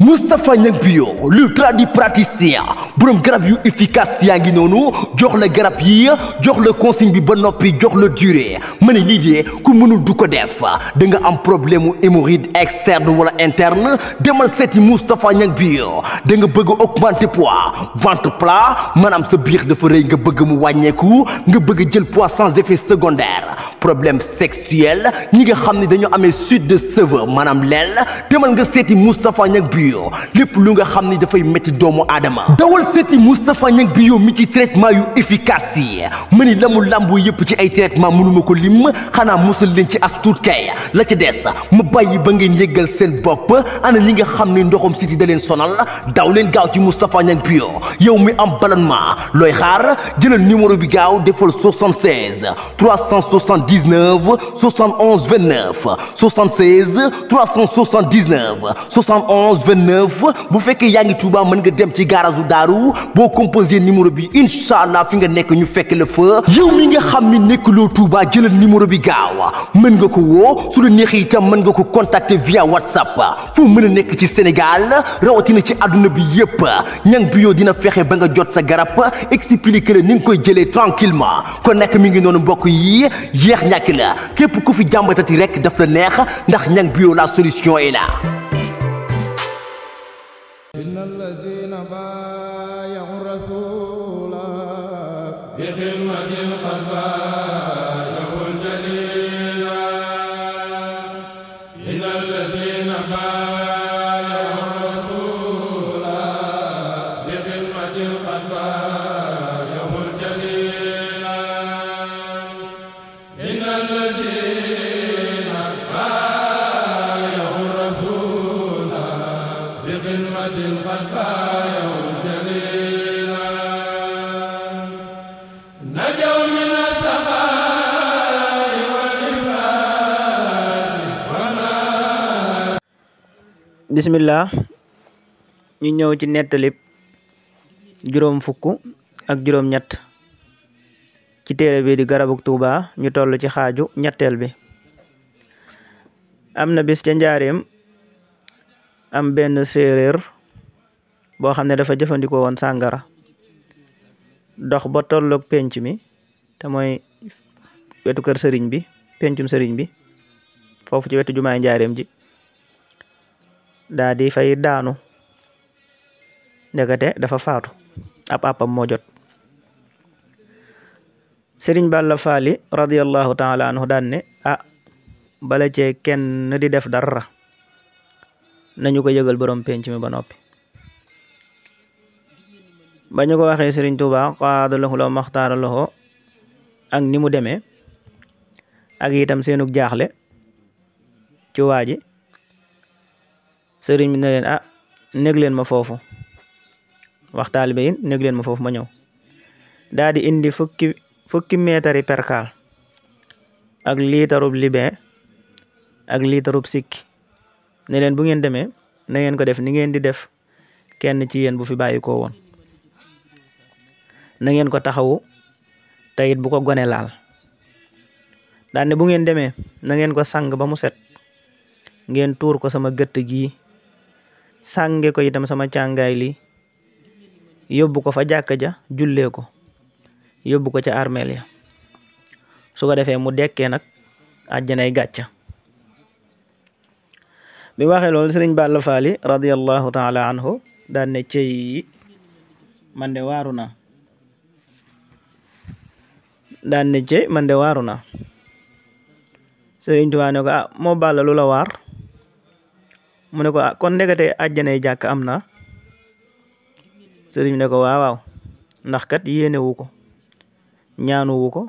Moustapha Niang Bio le tradipraticien borom garab yu efficace yaa ngi noonu jox la garab yi jox la consigne bi ba noppi jox la durée ma ne lii de ku mënul du ko def da nga am problème mu hémorroïde externe wala interne demal seeti Moustapha Niang Bio da nga bëgg augmenter poids ventre plat maanaam sa biir dafa rëy nga bëgg mu wàññeeku nga bëgg jël poids sans effet secondaire problème sexuel ñi nga xam ne dañoo amee chute de cheveux maanaam leel demal nga seeti Moustapha Niang Bio lépp lu nga xam ni dafay métti doomu aadama dawal seeti Moustapha Niang Bio mi ci traitement yu efficace yi ma ni la mu làmbu yëpp ci ay traitement mënuma ko lim xanaa musal leen ci as tuut kay la ci des ma bàyyi ba ngeen yëggal seen bopp ana ñi nga xam ne ndoxum siti da leen sonal daw leen gaaw ci Moustapha Niang Bio yow mi am ballonnement looy xaar jëlal numéro bi gaaw defal 76 379 71 29 76 379 71 29 bu fekkee yaa ngi Touba mën nga dem ci garage Daaru boo composé numéro bi incha allah fi nga nekk ñu fekk la fa yow mi nga xam ni nekkuloo Touba jëlal numéro bi gaaw mën nga ko woo su la neexee itam mën nga ko contacter via WhatsApp fu mën a nekk ci Sénégal rawatina ci àdduna bi yépp Niang Bio dina fexe ba nga jot sa garab expliquer la ni nga koy jëlee tranquillement kon nekk mi ngi noonu mbokk yi yéex ñàkk la képp ku fi jàmbatati rek daf la neex ndax Niang Bio la solution est là. إن الذين بايعوا الرسول بخدمة قد بايعوا الجليل إن الذين بايعوا الرسول بخدمة قد بايعوا الجليل إن الذين بايعوا الرسول بخدمة قد بايعوا الجليل نجوا من السخاء والإفلاس والناس. bismillah ñu ñëw ci nettalib juróom fukk ak juróom ñett ci téere bi di garabuk Tuuba ñu toll ci xaaju ñetteel bi. am na bis ca njaareem am benn séeréer boo xam ne dafa jëfandikoo woon sàngara dox ba tolloog penc mi te mooy wetu kër sëriñ bi pencum sëriñ bi foofu ci wetu jumaay njaareem ji daa di fay daanu ndekete dafa faatu ab àppam moo jot sëriñ Balla Faali radiyallahu taala anhu daan ne bala cee kenn di def dara nañu ko yëgal borom penc mi ba noppi ba ñu ko waxee Sëriñ Tuuba qaadalahu la maxtaara lahu ak ni mu demee ak itam seenug jaaxle ci waa ji sëriñ bi ne leen nég leen ma foofu wax taalibe yi nég leen ma foofu ma ñëw daa di indi fukki meetari perkaal ak liitarub libin ak liitarub sikki ne leen bu ngeen demee na ngeen ko def ni ngeen di def kenn ci yéen bu fi bàyyi ko woon na ngeen ko taxawu te it bu ko gone laal daan ne bu ngeen demee na ngeen ko sang ba mu set ngeen tuur ko sama gëtt gii sànge ko itam sama càngaay li yóbbu ko fa jàkka ja jullee ko yóbbu ko ca armeel ya su ko defee mu dekkee nag àjjanay gàcca bi waxee loolu sëriñ Balla Faali radiyallahu taala anhu daan ne cey man de waaru naa daan ne cey man de waaru naa sëriñ Tuubaa ne ko moo Balla lu la waar mu ne ko kon ndekete àjjanay jàkk am na sëriñ ne ko waaw ndax kat yéenewu ko ñaanuwu ko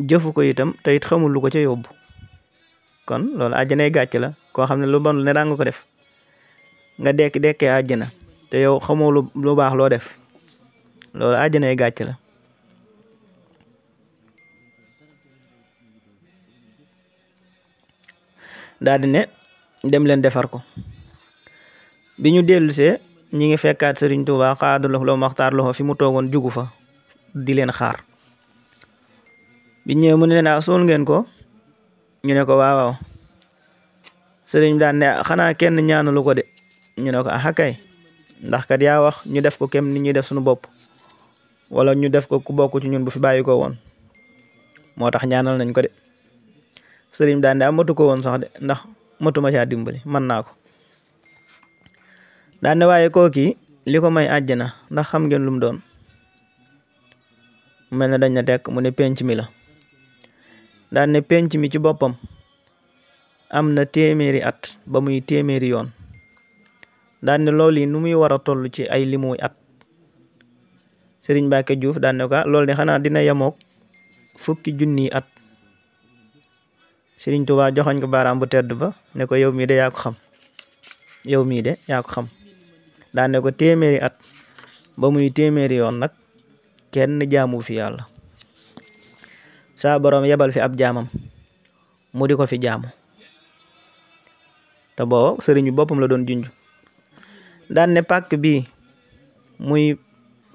jëfu ko itam te it xamul lu ko ca yóbbu kon loolu àjjanay gàcc la koo xam ne lu bon ne daa nga ko def nga dekkee àjjana te yow xamoo lu baax loo def loolu àjjanay gàcc la daal di ne dem leen defar ko bi ñu dellusee ñi ngi fekkaat Sëriñ Tuuba xaadalahu la maxtaar loxo fi mu toogoon jugu fa di leen xaar bi ñëwee mu ne leen sool ngeen ko ñu ne ko waaw sëriñ daan ne xanaa kenn ñaanalu ko de ñu ne ko aha kay ndax kat yaa wax ñu def ko kem ni ñuy def suñu bopp wala ñu def ko ku bokk ci ñun bu fi bàyyi ko woon moo tax ñaanal nañ ko de sëriñ daan ne amatu ko woon sax de ndax matuma caa dimbali mën naa ko daan ne waaye kooki li ko may àjjana ndax xam ngeen lu mu doon mel na dañ na tekk mu ne penc mi la daan ne penc mi ci boppam am na téeméeri at ba muy téeméeri yoon daan ne loolu yi nu muy war a toll ci ay limuy at Sëriñ Mbàkke Juuf daan ne ko loolu de xanaa dina yemook 10,000 at Sëriñ Tuubaa joxoñ ko baaraam bu tedd ba ne ko yow mii de yaa ko xam yow mii de yaa ko xam daan ne ko téeméeri at ba muy téeméeri yoon nag kenn jaamu fi yàlla saa boroom yebal fi ab jaamam mu di ko fi jaamu te boo sëriñ bi boppam la doon junj daan ne pàkk bii muy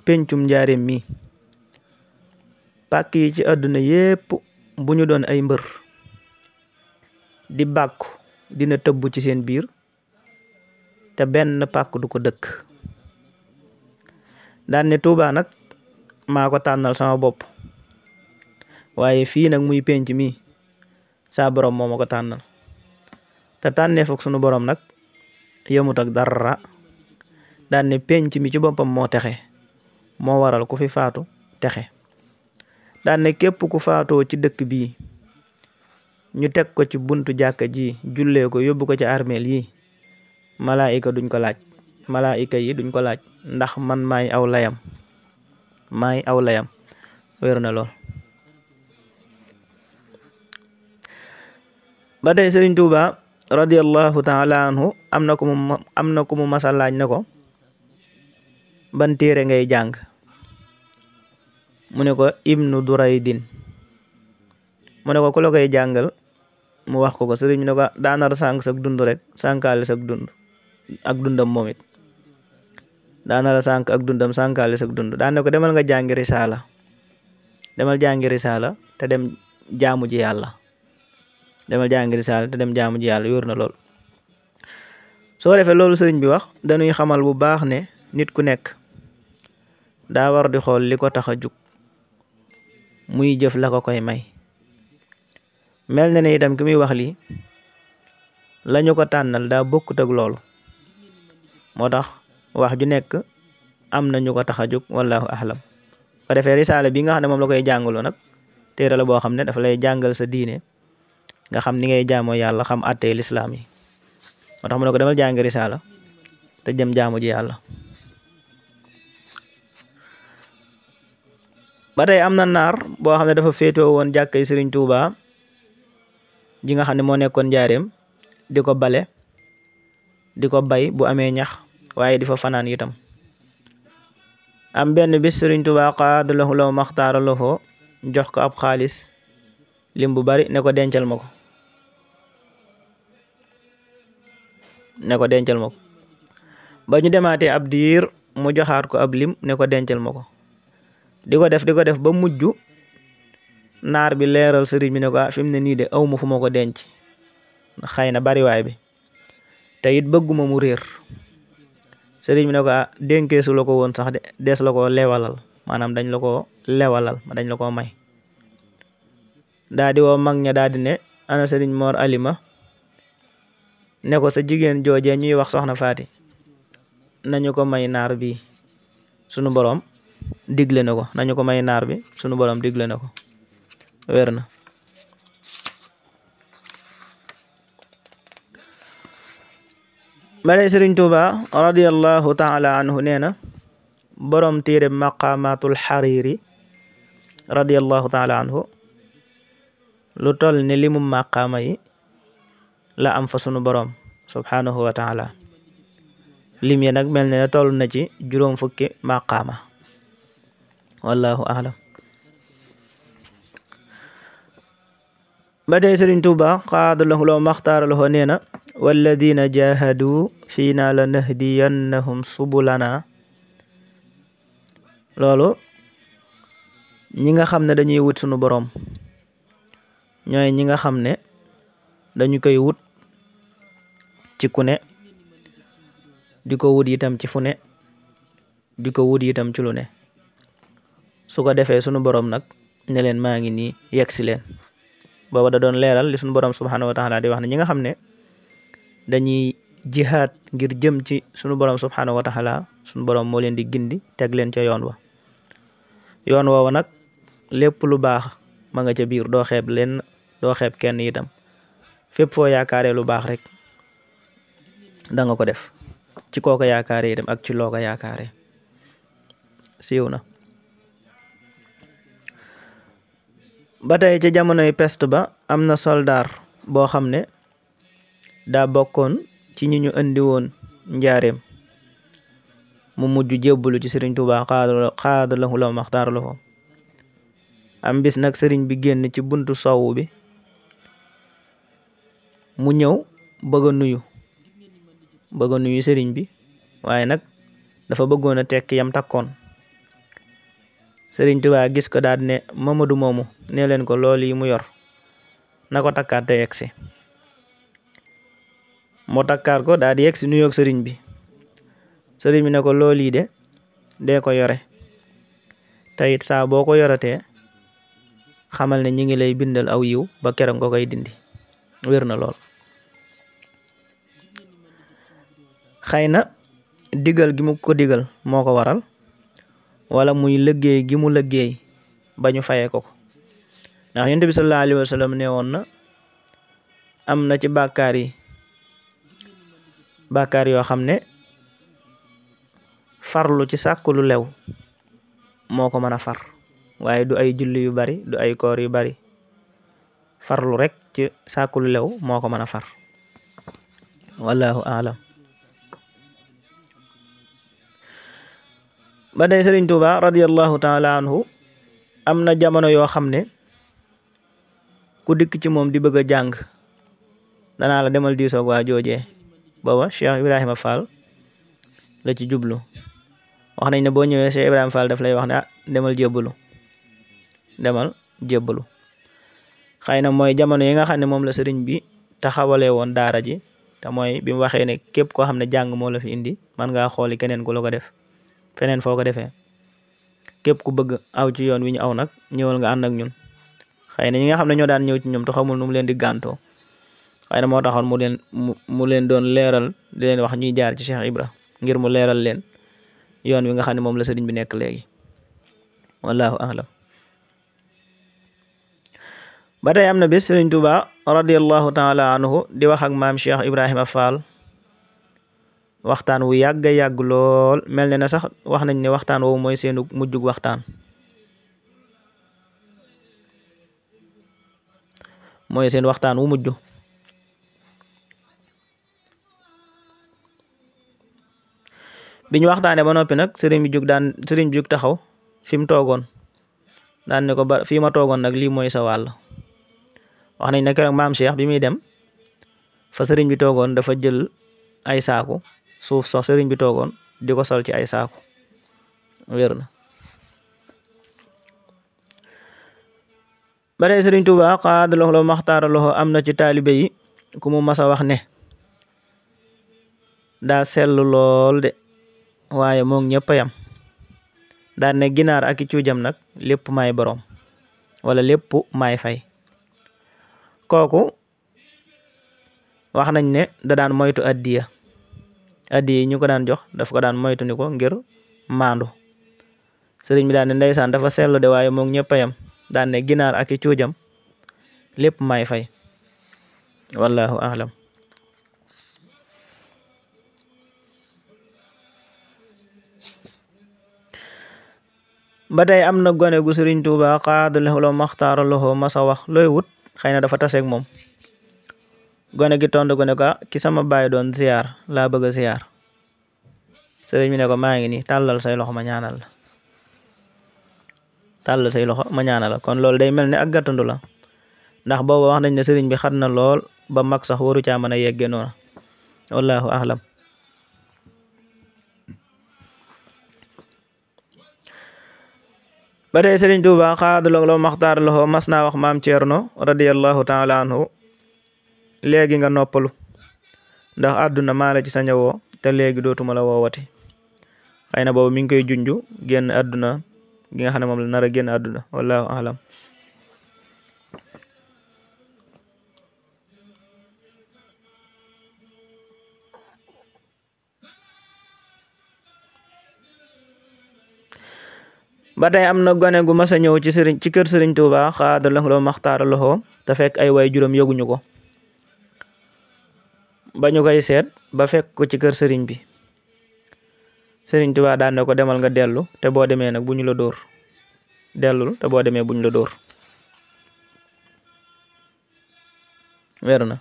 pencum njaareem mi pàkk yi ci àdduna yépp bu ñu doon ay mbër di bàkku dina tëbb ci seen biir te benn pàkk du ko dëkk daan ne Tuubaa nag maa ko tànnal sama bopp waaye fii nag muy penc mi saa borom moo ma ko tànnal te tànnee foog sunu borom nag yemut ak dara daan ne penc mi ci boppam moo texe moo waral ku fi faatu texe daan ne képp ku faatoo ci dëkk bii ñu teg ko ci buntu jàkka ji jullee ko yóbbu ko ci armeel yi malaayika duñ ko laaj malaayika yi duñ ko laaj ndax man maay aw layam wér na lool ba tey Sëriñ Tuuba radiyallahu taala anhu am na ku mu masa laaj ne ko ban téere ngay jàng mu ne ko Ibnu Duraydin mu ne ko ku la koy jàngal mu wax ko sëriñ bi ne ko daanar sànq sak dund rek sànkaale sak dund ak dundam moom it daanara sànq ak dundam sànkaale sak dund daan ne ko demal nga jàngi risaala te dem jaamu ji yàlla yor na lool soo defee loolu sëriñ bi wax dañuy xamal bu baax ne nit ku nekk daa war di xool li ko tax a jug muy jëf la ko koy may mel na ne itam ki muy wax lii lañu ko tànnal daa bokkut ak loolu moo tax wax ju nekk am na ñu ko tax a jug wallahu ahlam ko defee risaala bi nga xam ne moom la koy jàngaloo nag téere la boo xam ne dafa lay jàngal sa diine nga xam ni ngay jaamoo yàlla xam àttee lislaam yi moo tax mu ne ko demal jàngi risaala te jëm jaamu ji yàlla ba tey am na naar boo xam ne dafa féetoo woon jàkkay Sëriñ Tuuba ji nga xam ne moo nekkoon njaareem di ko bale di ko bay bu amee ñax waaye di fa fanaan itam am benn bis Sëriñ Tuuba qaada lahu law maxtaara lahu jox ko ab xaalis lim bu bari ne ko dencal ma ko ba ñu demaatee ab diir mu joxaat ko ab lim ne ko dencal ma ko di ko def ba mujj naar bi leeral sëriñ bi ne ko fi mu ne nii de aw ma fu ma ko denc xëy na bariwaay bi te it bëgguma mu réer sëriñ bi ne ko dénkeesu la ko woon sax de des la ko lewalal maanaam dañ la ko lewalal dañ la ko may daa di woo mag ña daa di ne ana sëriñ Mor Alima ne ko sa jigéen joojee ñuy wax soxna Faati nañu ko may naar bi sunu borom digle na ko nañu ko may naar bi sunu borom digle na ko wér na bare Sëriñ Tuuba radiyallahu taala anhu nee na borom téere maqamatul xariri radiyallahu taala anhu lu toll ne limu maqaama yi la am fa sunu borom subhanahu wa taala lim ya nag mel ne toll na ci 4 fukki maqaama wallahu a'lam ba tey Sëriñ Tuuba qaada lahu law maxtaara lahu nee na walladina jahadu fiina la nahdiyannahum subulana loolu ñi nga xam ne dañuy wut sunu borom ñooy ñi nga xam ne dañu koy wut ci ku ne di ko wut itam ci fu ne di ko wut itam ci lu ne su ko defee sunu borom nag ne leen maa ngi nii yegsi leen. booba da doon leeral li sunu borom subhanahu wa taala di wax ne ñi nga xam ne dañuy jihaad ngir jëm ci sunu borom subhanahu wa taala sunu borom moo leen di gindi teg leen ca yoon wa. yoon woowa nag lépp lu baax ma nga ca biir, doo xeeb leen, doo xeeb kenn itam. fépp foo yaakaaree lu baax rek da nga ko def ci koo ko yaakaaree itam ak ci loo ko yaakaaree. siiw na ba tey ci jamonoy peste ba am na soldaar boo xam ne daa bokkoon ci ñi ñu indi woon njaareem mu mujj jébbalu ci sëriñ Tuubaa xaada lahu law maxtaar lahu. am bis nag sëriñ bi génn ci buntu sowwu bi mu ñëw bëgg a nuyu sëriñ bi, waaye nag dafa bëggoon a tekki yam takkoon. sëriñ Tuubaa gis ko daal ne Mamadu moomu nee leen ko loolu yi mu yor na ko takkaat te yegsi. mu takkaat ko daal di yegsi nuyoog sëriñ bi. sëriñ bi ne ko loolu yi de dee ko yore te it saa boo ko yoratee xamal ne ñi ngi lay bindal aw yiw ba keroog nga koy dindi. wér na lool. xëy na digal gi mu ko digal moo ko waral, wala muy liggéey gi mu liggéey ba ñu fayee ko ko. ndax Yonent bi sallallahu alayhi wa sallam ne woon na am na ci bàkkaar yoo xam ne farlu ci sàkku lu lew moo ko mën a far, waaye du ay julli yu bari, du ay koor yu bari. farlu rek ci sàkku lu lew moo ko mën a far. wallahu aalam. ba day Sëriñ Tuuba radiyallahu taala anhu am na jamono yoo xam ne ku dikk ci moom di bëgg a jàng danaa la demal diisoog waa joojee. booba Cheikh Ibrahima Fall la ci jublu. wax nañ ne boo ñëwee Cheikh Ibrahima Fall daf lay wax ne demal jébbalu. xëy na mooy jamono yi nga xam ne moom la sëriñ bi taxawalee woon daara ji, te mooy bi mu waxee ne képp koo xam ne jàng moo la fi indi man ngaa xooli keneen ku la ko def feneen foo ko defee. képp ku bëgg aw ci yoon wi ñu aw nag ñëwal nga ànd ak ñun. xëy na ñi nga xam ne ñoo daan ñëw ci ñoom te xamul nu mu leen di gàntoo, xëy na moo taxoon mu leen doon leeral di leen wax ñuy jaar ci Cheikh Ibra ngir mu leeral leen yoon wi nga xam ne moom la sëriñ bi nekk léegi. wallahu a'lam. ba tey am na bis Sëriñ Tuubaa radiyallahu taala anhu di wax ak maam Cheikh Ibrahima Fall waxtaan wu yàgg lool. mel ne na sax wax nañ ne waxtaan woowu mooy seenu mujjug waxtaan. mooy seen waxtaan wu mujj. bi ñu waxtaanee ba noppi nag sëriñ bi jug taxaw fi mu toogoon daan ne ko ba fii ma toogoon nag lii mooy sa wàll. wax nañ ne keroog maam Cheikh bi muy dem fa sëriñ bi toogoon dafa jël ay saaku suuf sox sëriñ bi toogoon di ko sol ci ay saaku. wér na. ba tey Sëriñ Tuubaa xaada lahu maxtaara lahu am na ci taalibe yi ku mu mas a wax ne daa sellu lool de waaye moom ñëpp a yam. daan ne ginaar ak i cuujam nag lépp maay boroom wala lépp maay fay. kooku wax nañ ne da daan moytu addiya yi ñu ko daan jox daf ko daan moytu ni ko ngir maandu. sëriñ bi daan ne ndeysaan dafa sellu de waaye moom ñëpp a yam. daan ne ginaar ak i cuujam lépp maay fay. wallahu a'lam. ba tey am na gone gu Sëriñ Tuubaa xaada lahu maxtaara lahu masa wax looy wut. xëy na dafa taseeg moom. gone gi tontu ko ne ko ki sama baay doon ziyaar laa bëgg a ziyaar. sëriñ bi ne ko maa ngi nii tàllal say loxo ma ñaanal la. kon loolu day mel ne ak gàttandu la ndax booba wax nañ ne sëriñ bi xat na lool ba mag sax waru caa mën a yegge noona. wallahu a'lam. ba tey Sëriñ Tuubaa xaada lahu maxtaara lahu mas naa wax maam Ceerno radiyallahu taala anhu léegi nga noppalu ndax àdduna maa la ci sañ a woo te léegi dootuma la woowati. xëy na boobu mi ngi koy junju génn àdduna gi nga xam ne moom la nar a génn àdduna wallahu alam. ba tey am na gone gu mas a ñëw ci kër sëriñ Tuuba xaada lahu loo maxtaara loxo te fekk ay way juróom yëguñu ko. ba ñu koy seet ba fekk ko ci kër sëriñ bi, sëriñ Tuuba daan na ko demal nga dellu te boo demee nag bu ñu la dóor, dellul te boo demee bu ñu la dóor. weeru na.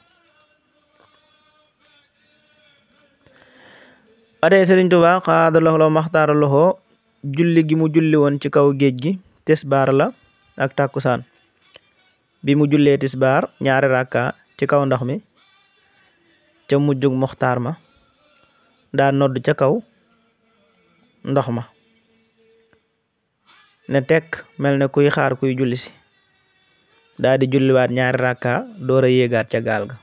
ba tey sëriñ Tuuba xaada lahu loo maxtaara loxo julli gi mu julli woon ci kaw géej gi tisbaar la ak tàkkusaan. bi mu jullee tisbaar ñaari rakka ci kaw ndox mi ca mujjug muxtaar ma daa nodd ca kaw ndox ma ne tekk mel ne kuy xaar kuy julli si, daa di julliwaat ñaari rakka door a yéegaat ca gaal ga.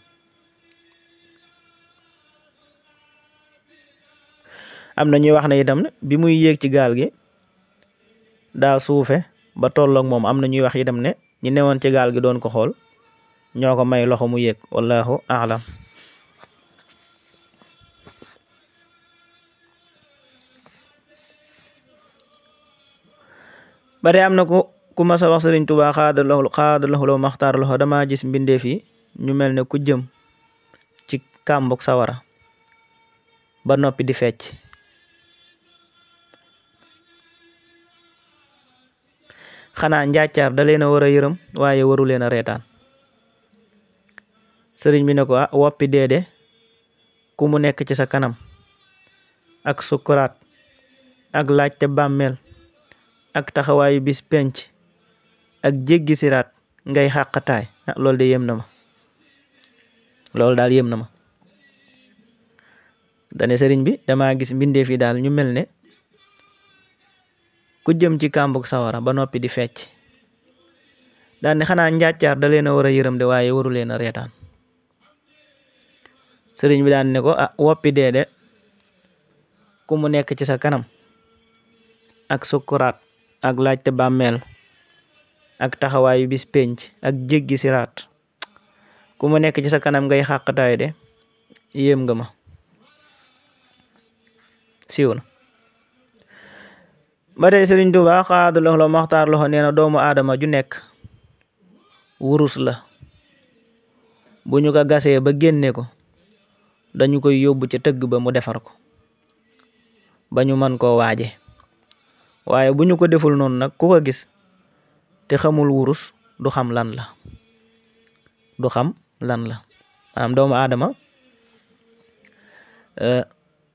am na ñuy wax ne itam bi muy yéeg ci gaal gi daa suufe ba tolloog moom. am na ñuy wax itam ne ñi newoon ci gaal gi doon ko xool ñoo ko may loxo mu yéeg wallahu a'lam. ba tey am na ku mas a wax Sëriñ Tuubaa xaada lahu loo maxtaar loxo dama gis mbindeef yi ñu mel ne ku jëm ci kàmbug sawara ba noppi di fecc. xanaa njàccaar da leen a war a yërëm waaye waru leen a reetaan. sëriñ bi ne ko woppi deede ku mu nekk ci sa kanam ak sukkuraat ak laajte bàmmeel ak taxawaayu bis penc ak jéggi siraat ngay xàqataay. loolu de yéem na ma, loolu daal yéem na ma. dane sëriñ bi dama gis mbindeef yi daal ñu mel ne ku jëm ci kàmbug sawara ba noppi di fecc. daan ne xanaa njàccaar da leen a war a yërëm de waaye waru leen a reetaan. sëriñ bi daan ne ko woppi deede ku mu nekk ci sa kanam ak sukkuraat ak laajte bàmmeel ak taxawaayu bis penc ak jéggi siraat ku mu nekk ci sa kanam ngay xàqataay de yéem nga ma. siiw na. ba tey sëriñ Tuuba xaada lahu loo maxtaar loxo nee na doomu aadama ju nekk wurus la, bu ñu ko gasee ba génne ko dañu koy yóbbu ca tëgg ba mu defar ko ba ñu mën koo waaje. waaye bu ñu ko deful noonu nag ku ko gis te xamul wurus du xam lan la, maanaam doomu aadama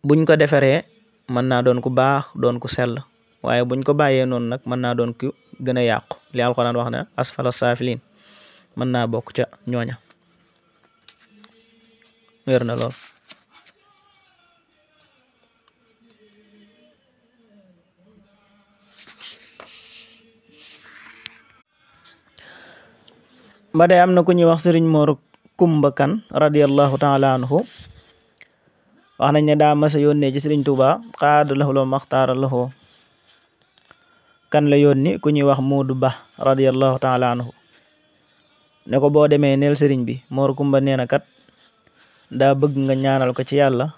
buñ ko defaree mën naa doon ku baax doon ku sell, waaye buñ ko bàyyee noonu nag mën naa doon ku gën a yàqu. li alxuraan wax ne asfala saafiliin mën naa bokk ca ñooña. wér na lool. ba tey am na ku ñuy wax sëriñ Mor Kumba Kan radiyallahu taala anhu wax nañ ne daa mas a yónnee ci sëriñ Tuuba xaada lahu loo maxtaara lahu kan la yónni ku ñuy wax Moodu Ba radiyallahu taala anhu ne ko boo demee neel sëriñ bi Mor Kumba nee na kat daa bëgg nga ñaanal ko ci yàlla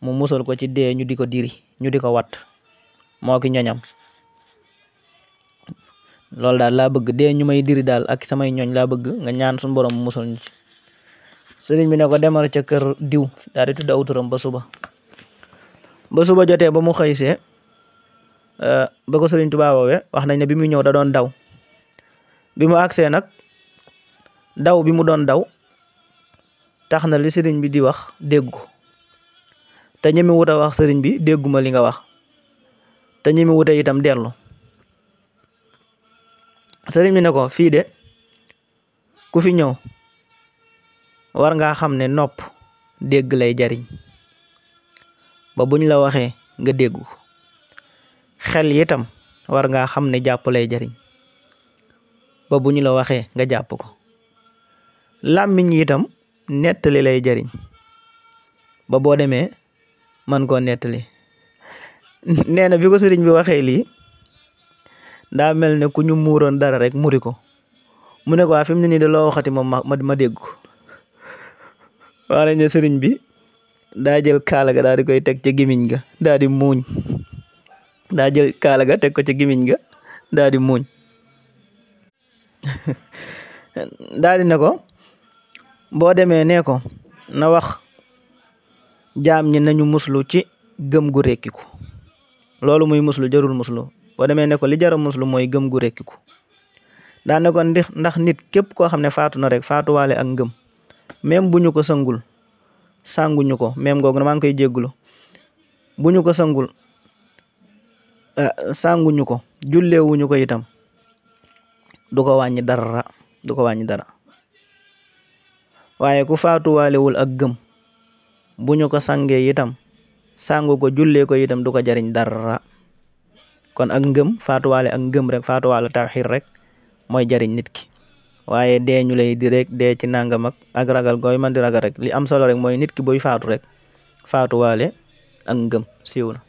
mu musal ko ci dee ñu di ko diri ñu di ko wat moo ki ñoñam. loolu daal laa bëgg dee ñu may diri daal ak samay ñooñ laa bëgg nga ñaan suñu borom mu musal ñu ci. sëriñ bi ne ko demal ca kër diw daal di tudd aw turam ba suba jotee ba mu xëysee ba ko sëriñ Tuubaa woowee wax nañ ne bi mu ñëw da doon daw. bi mu agsee nag daw bi mu doon daw tax na li sëriñ bi di wax dégg ko te ñemi wut a wax sëriñ bi dégguma li nga wax te ñemi wute itam dellu. sëriñ bi ne ko fii de ku fi ñëw war ngaa xam ne nopp dégg lay jariñ ba buñ la waxee nga dégg ko. xel itam war ngaa xam ne jàpp lay jariñ ba buñ la waxee nga jàpp ko. làmmiñ itam nettali lay jariñ ba boo demee man koo nettali. nee na bi ko sëriñ bi waxee lii daa mel ne ku ñu muuroon dara rek muri ko mu ne ko waa fi mu ne nii de loo waxati moom ma dégg ko. wax nañ ne sëriñ bi daa jël kaala ga daal di koy teg ca gimiñ ga daal di muuñ daa jël kaala ga teg ko ca gimiñ ga daal di muuñ daal di ne ko boo demee nee ko na wax jaam ñi nañu muslu ci gëm gu rekkiku loolu muy muslu jarul muslu boo demee ne ko li jara muslu mooy gëm gu rekkiku daa ne ko ndax nit képp koo xam ne faatu na rek faatuwaale ak ngëm même bu ñu ko sangul sanguñu ko même googu maa ngi koy jéggulu bu ñu ko sangul sanguñu ko julleewuñu ko itam du ko wàññi dara waaye ku faatuwaalewul ak gëm bu ñu ko sangee itam sangu ko jullee ko itam du ko jariñ dara kon ak ngëm faatuwaale ak ngëm rek faatuwaale tawxiid rek mooy jariñ nit ki waaye dee ñu lay di rek dee ci nangam ak ragal gooy man di ragal rek li am solo rek mooy nit ki buy faatu rek faatuwaale ak ngëm siiw na